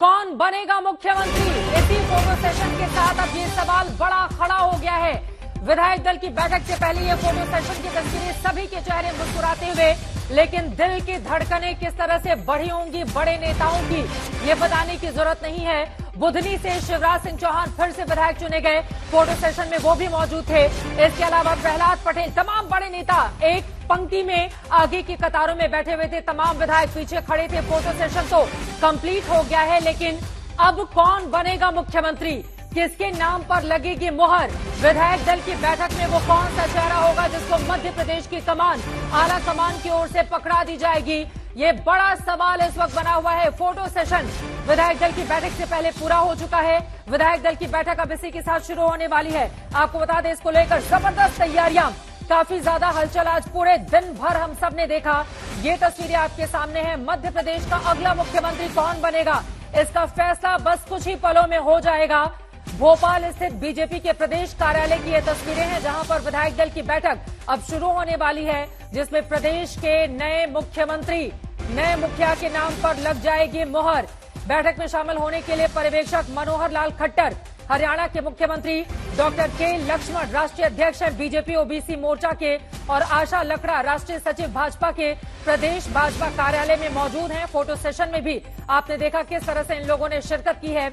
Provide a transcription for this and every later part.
कौन बनेगा मुख्यमंत्री? इसी फोटो सेशन के साथ अब ये सवाल बड़ा खड़ा हो गया है। विधायक दल की बैठक से पहले ये फोटो सेशन की तस्वीरें, सभी के चेहरे मुस्कुराते हुए, लेकिन दिल की धड़कनें किस तरह से बढ़ी होंगी बड़े नेताओं की, ये बताने की जरूरत नहीं है। बुधनी से शिवराज सिंह चौहान फिर से विधायक चुने गए, फोटो सेशन में वो भी मौजूद थे। इसके अलावा प्रहलाद पटेल, तमाम बड़े नेता एक पंक्ति में आगे की कतारों में बैठे हुए थे, तमाम विधायक पीछे खड़े थे। फोटो सेशन तो कंप्लीट हो गया है, लेकिन अब कौन बनेगा मुख्यमंत्री, किसके नाम पर लगेगी मुहर? विधायक दल की बैठक में वो कौन सा चेहरा होगा जिसको मध्य प्रदेश की कमान, आला कमान की ओर से पकड़ा दी जाएगी? ये बड़ा सवाल इस वक्त बना हुआ है। फोटो सेशन विधायक दल की बैठक से पहले पूरा हो चुका है। विधायक दल की बैठक अब इसी के साथ शुरू होने वाली है। आपको बता दें, इसको लेकर जबरदस्त तैयारियां, काफी ज्यादा हलचल आज पूरे दिन भर हम सब ने देखा। ये तस्वीरें आपके सामने हैं। मध्य प्रदेश का अगला मुख्यमंत्री कौन बनेगा, इसका फैसला बस कुछ ही पलों में हो जाएगा। भोपाल स्थित बीजेपी के प्रदेश कार्यालय की ये तस्वीरें हैं, जहां पर विधायक दल की बैठक अब शुरू होने वाली है, जिसमें प्रदेश के नए मुख्यमंत्री, नए मुखिया के नाम पर लग जाएगी मुहर। बैठक में शामिल होने के लिए पर्यवेक्षक मनोहर लाल खट्टर, हरियाणा के मुख्यमंत्री डॉक्टर के लक्ष्मण, राष्ट्रीय अध्यक्ष हैं बीजेपी ओबीसी मोर्चा के, और आशा लकड़ा, राष्ट्रीय सचिव भाजपा के, प्रदेश भाजपा कार्यालय में मौजूद हैं। फोटो सेशन में भी आपने देखा किस तरह से इन लोगों ने शिरकत की है।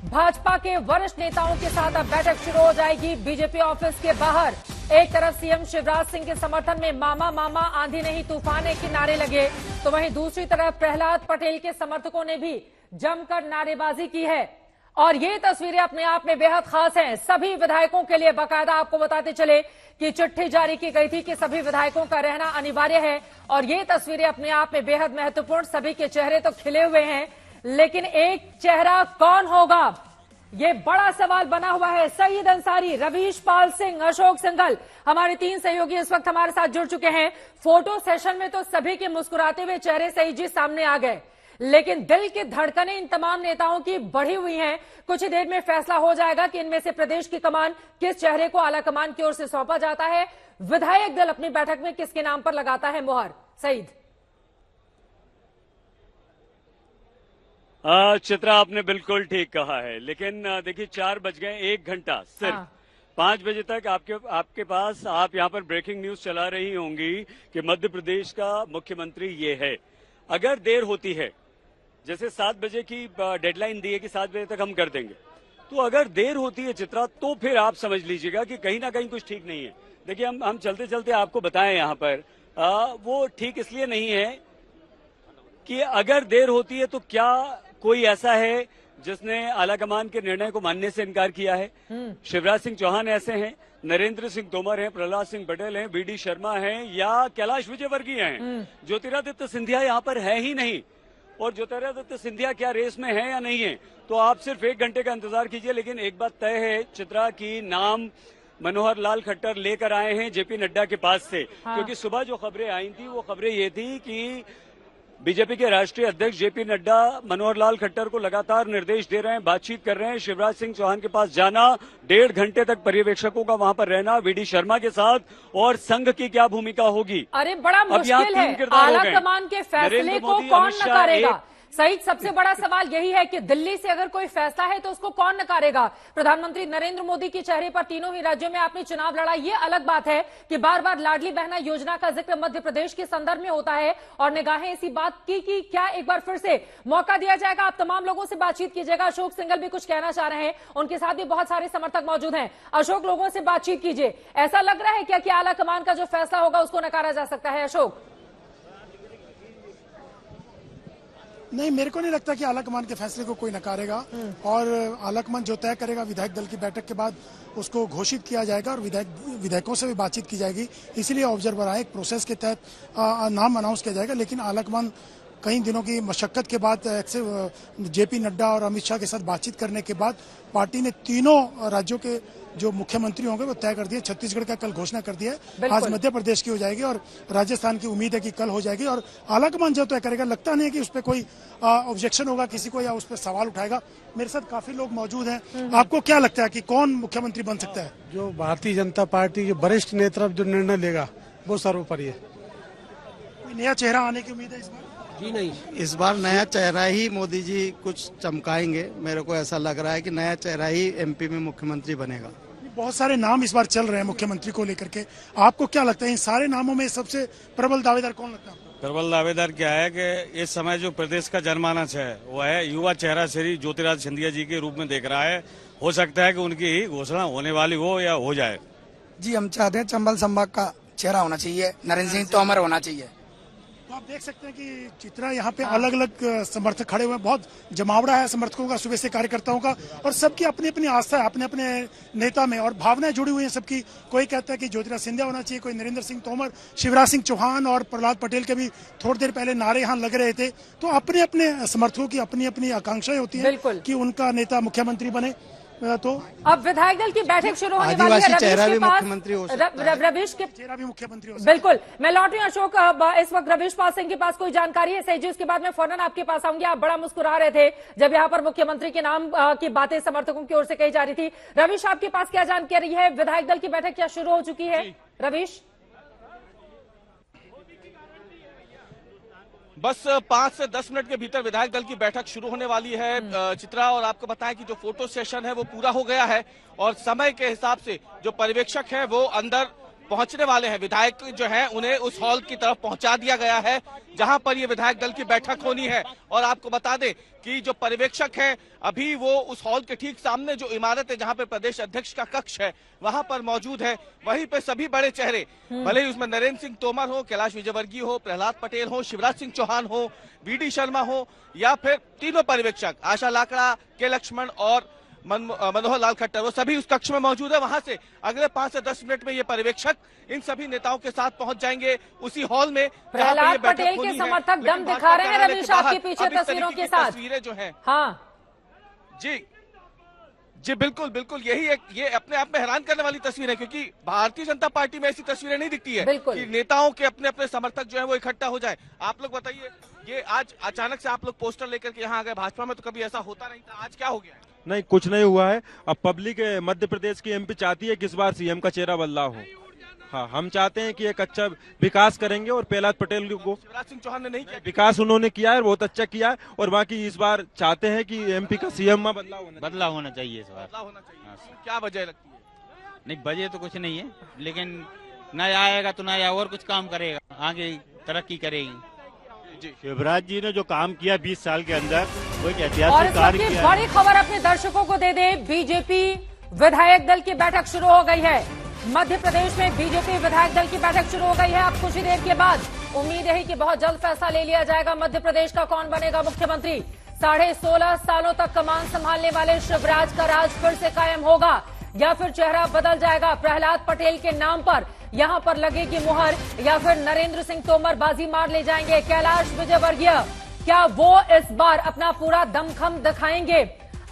भाजपा के वरिष्ठ नेताओं के साथ अब बैठक शुरू हो जाएगी बीजेपी ऑफिस के बाहर। एक तरफ सीएम शिवराज सिंह के समर्थन में मामा मामा आंधी नहीं तूफान के नारे लगे, तो वहीं दूसरी तरफ प्रहलाद पटेल के समर्थकों ने भी जमकर नारेबाजी की है। और ये तस्वीरें अपने आप में बेहद खास हैं। सभी विधायकों के लिए बाकायदा आपको बताते चले कि चिट्ठी जारी की गई थी कि सभी विधायकों का रहना अनिवार्य है, और ये तस्वीरें अपने आप में बेहद महत्वपूर्ण। सभी के चेहरे तो खिले हुए हैं, लेकिन एक चेहरा कौन होगा, ये बड़ा सवाल बना हुआ है। सईद अंसारी, रवीश पाल सिंह, अशोक सिंघल, हमारे तीन सहयोगी इस वक्त हमारे साथ जुड़ चुके हैं। फोटो सेशन में तो सभी के मुस्कुराते हुए चेहरे सईद जी सामने आ गए, लेकिन दिल की धड़कनें इन तमाम नेताओं की बढ़ी हुई हैं। कुछ ही देर में फैसला हो जाएगा कि इनमें से प्रदेश की कमान किस चेहरे को आला कमान की ओर से सौंपा जाता है। विधायक दल अपनी बैठक में किसके नाम पर लगाता है मुहर? सईद। चित्रा, आपने बिल्कुल ठीक कहा है, लेकिन देखिए 4 बज गए, 1 घंटा सिर्फ 5 बजे तक आपके पास, आप यहाँ पर ब्रेकिंग न्यूज चला रही होंगी कि मध्य प्रदेश का मुख्यमंत्री ये है। अगर देर होती है, जैसे 7 बजे की डेडलाइन दी है कि 7 बजे तक हम कर देंगे, तो अगर देर होती है चित्रा, तो फिर आप समझ लीजिएगा कि कहीं ना कहीं कुछ ठीक नहीं है। देखिए, हम चलते चलते आपको बताएं यहाँ पर, वो ठीक इसलिए नहीं है कि अगर देर होती है तो क्या कोई ऐसा है जिसने आलाकमान के निर्णय को मानने से इनकार किया है? शिवराज सिंह चौहान ऐसे हैं, नरेंद्र सिंह तोमर हैं, प्रहलाद सिंह पटेल हैं, बीडी शर्मा हैं, या कैलाश विजयवर्गीय हैं। ज्योतिरादित्य सिंधिया यहाँ पर है ही नहीं। और ज्योतिरादित्य सिंधिया क्या रेस में है या नहीं है, तो आप सिर्फ 1 घंटे का इंतजार कीजिए। लेकिन एक बात तय है चित्रा की, नाम मनोहर लाल खट्टर लेकर आए हैं जेपी नड्डा के पास से। क्योंकि सुबह जो खबरें आई थी, वो खबरें ये थी कि बीजेपी के राष्ट्रीय अध्यक्ष जेपी नड्डा मनोहर लाल खट्टर को लगातार निर्देश दे रहे हैं, बातचीत कर रहे हैं, शिवराज सिंह चौहान के पास जाना, 1.5 घंटे तक पर्यवेक्षकों का वहां पर रहना, वीडी शर्मा के साथ, और संघ की क्या भूमिका होगी। अरे बड़ा मुश्किल है, आला कमान के फैसले को कौन नकारेगा? सईद, सबसे बड़ा सवाल यही है कि दिल्ली से अगर कोई फैसला है तो उसको कौन नकारेगा? प्रधानमंत्री नरेंद्र मोदी के चेहरे पर तीनों ही राज्यों में आपने चुनाव लड़ा। ये अलग बात है कि बार बार लाडली बहना योजना का जिक्र मध्य प्रदेश के संदर्भ में होता है, और निगाहें इसी बात की कि क्या एक बार फिर से मौका दिया जाएगा? आप तमाम लोगों से बातचीत कीजिएगा। अशोक सिंघल भी कुछ कहना चाह रहे हैं, उनके साथ भी बहुत सारे समर्थक मौजूद हैं। अशोक, लोगों से बातचीत कीजिए। ऐसा लग रहा है क्या कि आला कमान का जो फैसला होगा उसको नकारा जा सकता है? अशोक। नहीं, मेरे को नहीं लगता कि आलाकमान के फैसले को कोई नकारेगा, और आलाकमान जो तय करेगा विधायक दल की बैठक के बाद उसको घोषित किया जाएगा, और विधायकों से भी बातचीत की जाएगी। इसीलिए ऑब्जर्वर आए, एक प्रोसेस के तहत नाम अनाउंस किया जाएगा। लेकिन आलाकमान कई दिनों की मशक्कत के बाद जेपी नड्डा और अमित शाह के साथ बातचीत करने के बाद पार्टी ने तीनों राज्यों के जो मुख्यमंत्री होंगे वो तय कर दिए। छत्तीसगढ़ का कल घोषणा कर दिया है, आज मध्य प्रदेश की हो जाएगी, और राजस्थान की उम्मीद है कि कल हो जाएगी। और आलाकमान जो तय करेगा, लगता नहीं है कि उस पर कोई ऑब्जेक्शन होगा किसी को, या उस पर सवाल उठाएगा। मेरे साथ काफी लोग मौजूद हैं। आपको क्या लगता है कि कौन मुख्यमंत्री बन सकता है? जो भारतीय जनता पार्टी के वरिष्ठ नेता जो निर्णय लेगा वो सर्वोपरि है। कोई नया चेहरा आने की उम्मीद है इस बार? जी नहीं, इस बार नया चेहरा ही मोदी जी कुछ चमकाएंगे। मेरे को ऐसा लग रहा है कि नया चेहरा ही एमपी में मुख्यमंत्री बनेगा। बहुत सारे नाम इस बार चल रहे हैं मुख्यमंत्री को लेकर के, आपको क्या लगता है इन सारे नामों में सबसे प्रबल दावेदार कौन लगता है आपको? प्रबल दावेदार क्या है कि इस समय जो प्रदेश का जनमानस है वो है युवा चेहरा श्री ज्योतिरादित्य सिंधिया जी के रूप में देख रहा है। हो सकता है कि उनकी ही घोषणा होने वाली हो या हो जाए। जी हम चाहते हैं चंबल संभाग का चेहरा होना चाहिए, नरेंद्र सिंह तोमर होना चाहिए। तो आप देख सकते हैं कि चित्रा यहाँ पे अलग अलग समर्थक खड़े हुए हैं, बहुत जमावड़ा है समर्थकों का, सुबह से कार्यकर्ताओं का, और सबकी अपनी अपनी आस्था है अपने अपने नेता में और भावनाएं जुड़ी हुई हैं सबकी। कोई कहता है कि ज्योतिरादित्य सिंधिया होना चाहिए, कोई नरेंद्र सिंह तोमर, शिवराज सिंह चौहान और प्रहलाद पटेल के भी थोड़ी देर पहले नारे यहाँ लग रहे थे। तो अपने अपने समर्थकों की अपनी अपनी आकांक्षाएं होती है कि उनका नेता मुख्यमंत्री बने। तो अब विधायक दल की बैठक शुरू होने वाली है। चेहरा भी मुख्यमंत्री हो सकता है, रवीश के चेहरा भी मुख्यमंत्री हो सकता है। बिल्कुल, मैं लौट रही हूँ अशोक। अब इस वक्त रवीश पाल सिंह के पास कोई जानकारी है सही जी? उसके बाद मैं फौरन आपके पास आऊंगी। आप बड़ा मुस्कुरा रहे थे जब यहाँ पर मुख्यमंत्री के नाम की बातें समर्थकों की ओर से कही जा रही थी। रवीश, आपके पास क्या जानकारी है? विधायक दल की बैठक क्या शुरू हो चुकी है? रवीश, बस 5 से 10 मिनट के भीतर विधायक दल की बैठक शुरू होने वाली है चित्रा। और आपको बताएं कि जो फोटो सेशन है वो पूरा हो गया है और समय के हिसाब से जो पर्यवेक्षक है वो अंदर पहुंचने वाले हैं। विधायक जो है उन्हें उस हॉल की तरफ पहुंचा दिया गया है जहां पर ये विधायक दल की बैठक होनी है। और आपको बता दें कि जो पर्यवेक्षक है अभी वो उस हॉल के ठीक सामने जो इमारत है जहां पर प्रदेश अध्यक्ष का कक्ष है वहां पर मौजूद है। वहीं पे सभी बड़े चेहरे, भले ही उसमें नरेंद्र सिंह तोमर हो, कैलाश विजयवर्गीय हो, प्रहलाद पटेल हो, शिवराज सिंह चौहान हो, बीडी शर्मा हो, या फिर तीनों पर्यवेक्षक आशा लाकड़ा, के लक्ष्मण और मनोहर लाल खट्टर, वो सभी उस कक्ष में मौजूद है। वहां से अगले 5 से 10 मिनट में ये पर्यवेक्षक इन सभी नेताओं के साथ पहुंच जाएंगे उसी हॉल में। प्रहलाद पटेल के समर्थक दम दिखा रहे हैं रवीश आपके पीछे तस्वीरों के साथ। तस्वीरें जो है, हाँ जी जी बिल्कुल बिल्कुल, यही एक ये अपने आप में हैरान करने वाली तस्वीर है क्योंकि भारतीय जनता पार्टी में ऐसी तस्वीरें नहीं दिखती है कि नेताओं के अपने अपने समर्थक जो है वो इकट्ठा हो जाए। आप लोग बताइए, ये आज अचानक से आप लोग पोस्टर लेकर के यहाँ आ गए। भाजपा में तो कभी ऐसा होता नहीं था, आज क्या हो गया है? नहीं, कुछ नहीं हुआ है। अब पब्लिक मध्य प्रदेश की एमपी चाहती है कि इस बार सीएम का चेहरा बदलाव हो। हाँ, हम चाहते हैं कि एक अच्छा विकास करेंगे और प्रहलाद पटेल को, शिवराज सिंह चौहान ने नहीं किया विकास उन्होंने किया है, बहुत अच्छा किया है। और बाकी इस बार चाहते हैं कि एमपी का सीएम में बदलाव होना चाहिए इस बार। बदलाव होना चाहिए। क्या वजह लगती है? नहीं, वजह तो कुछ नहीं है, लेकिन नया आएगा तो नया और कुछ काम करेगा, आगे तरक्की करेगी। शिवराज जी ने जो काम किया 20 साल के अंदर, वो एक और ऐतिहासिक कार्य किया। बड़ी खबर अपने दर्शकों को दे दे, बीजेपी विधायक दल की बैठक शुरू हो गई है। मध्य प्रदेश में बीजेपी विधायक दल की बैठक शुरू हो गई है। अब कुछ ही देर के बाद उम्मीद है कि बहुत जल्द फैसला ले लिया जाएगा मध्य प्रदेश का कौन बनेगा मुख्यमंत्री। 16.5 सालों तक कमान संभालने वाले शिवराज का राज फिर से कायम होगा या फिर चेहरा बदल जाएगा? प्रहलाद पटेल के नाम पर यहां पर लगेगी मुहर या फिर नरेंद्र सिंह तोमर बाजी मार ले जाएंगे? कैलाश विजयवर्गीय, क्या वो इस बार अपना पूरा दमखम दिखाएंगे?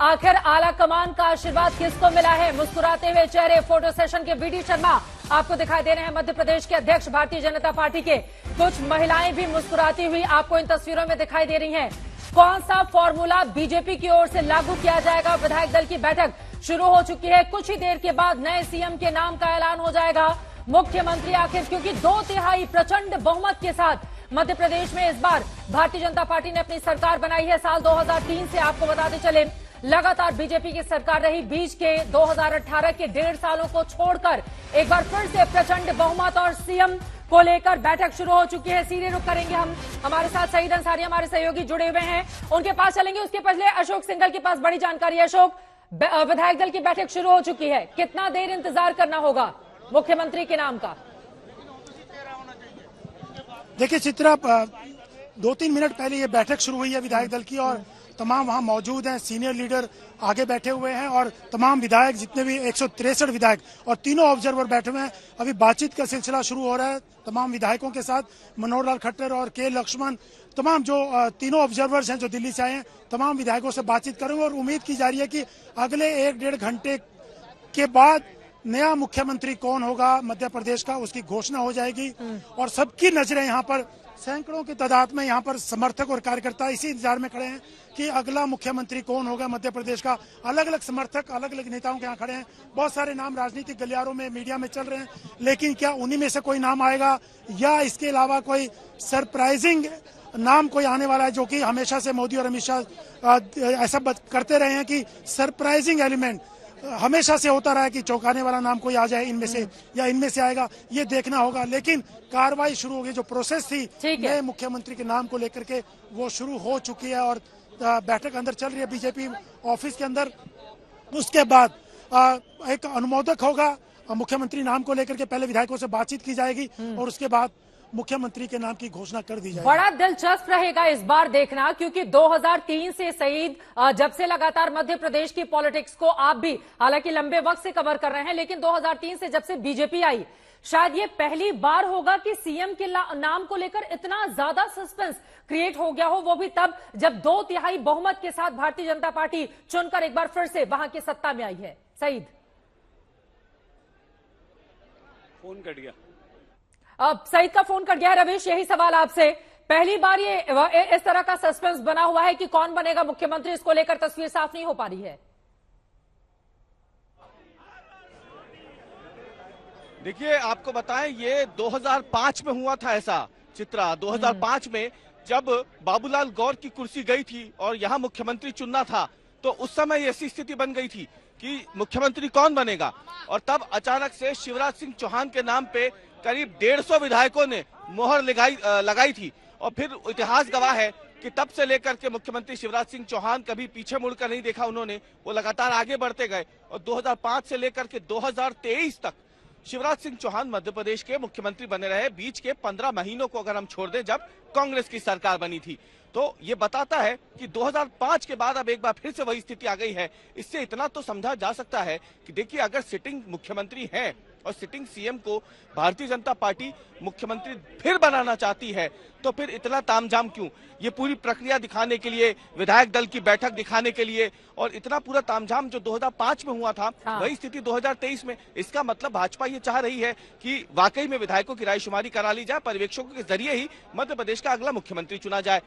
आखिर आला कमान का आशीर्वाद किसको मिला है? मुस्कुराते हुए चेहरे फोटो सेशन के बीडी शर्मा आपको दिखाई दे रहे हैं, मध्य प्रदेश के अध्यक्ष भारतीय जनता पार्टी के। कुछ महिलाएं भी मुस्कुराती हुई आपको इन तस्वीरों में दिखाई दे रही हैं। कौन सा फॉर्मूला बीजेपी की ओर से लागू किया जाएगा? विधायक दल की बैठक शुरू हो चुकी है। कुछ ही देर के बाद नए सीएम के नाम का ऐलान हो जाएगा। मुख्यमंत्री आखिर, क्योंकि 2/3 प्रचंड बहुमत के साथ मध्य प्रदेश में इस बार भारतीय जनता पार्टी ने अपनी सरकार बनाई है। साल 2003 से आपको बताते चले लगातार बीजेपी की सरकार रही। बीच के 2018 के 1.5 सालों को छोड़कर एक बार फिर से प्रचंड बहुमत और सीएम को लेकर बैठक शुरू हो चुकी है। सीधे रुख करेंगे हम, हमारे साथ सईद अंसारी हमारे सहयोगी जुड़े हुए हैं, उनके पास चलेंगे। उसके पहले अशोक सिंघल के पास बड़ी जानकारी है। अशोक, विधायक दल की बैठक शुरू हो चुकी है, कितना देर इंतजार करना होगा मुख्यमंत्री के नाम का? देखिए चित्रा, 2-3 मिनट पहले ये बैठक शुरू हुई है विधायक दल की और तमाम वहां मौजूद हैं, सीनियर लीडर आगे बैठे हुए हैं और तमाम विधायक, जितने भी 163 विधायक और तीनों ऑब्जर्वर बैठे हुए हैं। अभी बातचीत का सिलसिला शुरू हो रहा है तमाम विधायकों के साथ। मनोहर लाल खट्टर और के लक्ष्मण, तमाम जो तीनों ऑब्जर्वर्स हैं जो दिल्ली से आए हैं, तमाम विधायकों से बातचीत करेंगे और उम्मीद की जा रही है कि अगले 1-1.5 घंटे के बाद नया मुख्यमंत्री कौन होगा मध्य प्रदेश का, उसकी घोषणा हो जाएगी। और सबकी नजरें यहाँ पर, सैकड़ों की तादाद में यहाँ पर समर्थक और कार्यकर्ता इसी इंतजार में खड़े हैं कि अगला मुख्यमंत्री कौन होगा मध्य प्रदेश का। अलग अलग समर्थक अलग अलग नेताओं के यहाँ खड़े हैं। बहुत सारे नाम राजनीतिक गलियारों में, मीडिया में चल रहे हैं, लेकिन क्या उन्हीं में से कोई नाम आएगा या इसके अलावा कोई सरप्राइजिंग नाम कोई आने वाला है जो कि हमेशा से मोदी और अमित शाह ऐसा करते रहे हैं कि सरप्राइजिंग एलिमेंट हमेशा से होता रहा है कि चौंकाने वाला नाम कोई आ जाए इनमें से या इनमें से आएगा, ये देखना होगा। लेकिन कार्रवाई शुरू होगी, जो प्रोसेस थी नए मुख्यमंत्री के नाम को लेकर के वो शुरू हो चुकी है और बैठक अंदर चल रही है बीजेपी ऑफिस के अंदर। उसके बाद एक अनुमोदक होगा मुख्यमंत्री नाम को लेकर के, पहले विधायकों से बातचीत की जाएगी और उसके बाद मुख्यमंत्री के नाम की घोषणा कर दी जाएगी। बड़ा दिलचस्प रहेगा इस बार देखना, क्योंकि 2003 से सईद जब से लगातार मध्य प्रदेश की पॉलिटिक्स को आप भी हालांकि लंबे वक्त से कवर कर रहे हैं, लेकिन 2003 से जब से बीजेपी आई, शायद ये पहली बार होगा कि सीएम के नाम को लेकर इतना ज्यादा सस्पेंस क्रिएट हो गया हो, वो भी तब जब 2/3 बहुमत के साथ भारतीय जनता पार्टी चुनकर एक बार फिर से वहां की सत्ता में आई है। सईद, फोन कट गया। अब सईद का फोन कट गया है। रवीश, यही सवाल आपसे, पहली बार ये इस तरह का सस्पेंस बना हुआ है कि कौन बनेगा मुख्यमंत्री, इसको लेकर तस्वीर साफ नहीं हो पा रही है। देखिए, आपको बताएं, ये 2005 में हुआ था ऐसा चित्रा। 2005 में जब बाबूलाल गौर की कुर्सी गई थी और यहां मुख्यमंत्री चुनना था, तो उस समय ऐसी स्थिति बन गई थी कि मुख्यमंत्री कौन बनेगा, और तब अचानक से शिवराज सिंह चौहान के नाम पे करीब 150 विधायकों ने मोहर लगाई थी। और फिर इतिहास गवाह है कि तब से लेकर के मुख्यमंत्री शिवराज सिंह चौहान कभी पीछे मुड़कर नहीं देखा उन्होंने, वो लगातार आगे बढ़ते गए। और 2005 से लेकर के 2023 तक शिवराज सिंह चौहान मध्य प्रदेश के मुख्यमंत्री बने रहे। बीच के 15 महीनों को अगर हम छोड़ दें, जब कांग्रेस की सरकार बनी थी, तो ये बताता है कि 2005 के बाद अब एक बार फिर से वही स्थिति आ गई है। इससे इतना तो समझा जा सकता है कि देखिए, अगर सिटिंग मुख्यमंत्री हैं और सिटिंग सीएम को भारतीय जनता पार्टी मुख्यमंत्री फिर बनाना चाहती है, तो फिर इतना तामझाम क्यों? ये पूरी प्रक्रिया दिखाने के लिए, विधायक दल की बैठक दिखाने के लिए, और इतना पूरा तामझाम जो 2005 में हुआ था, वही स्थिति 2023 में। इसका मतलब भाजपा ये चाह रही है कि वाकई में विधायकों की रायशुमारी करा ली जाए, पर्यवेक्षकों के जरिए ही मध्य प्रदेश का अगला मुख्यमंत्री चुना जाए।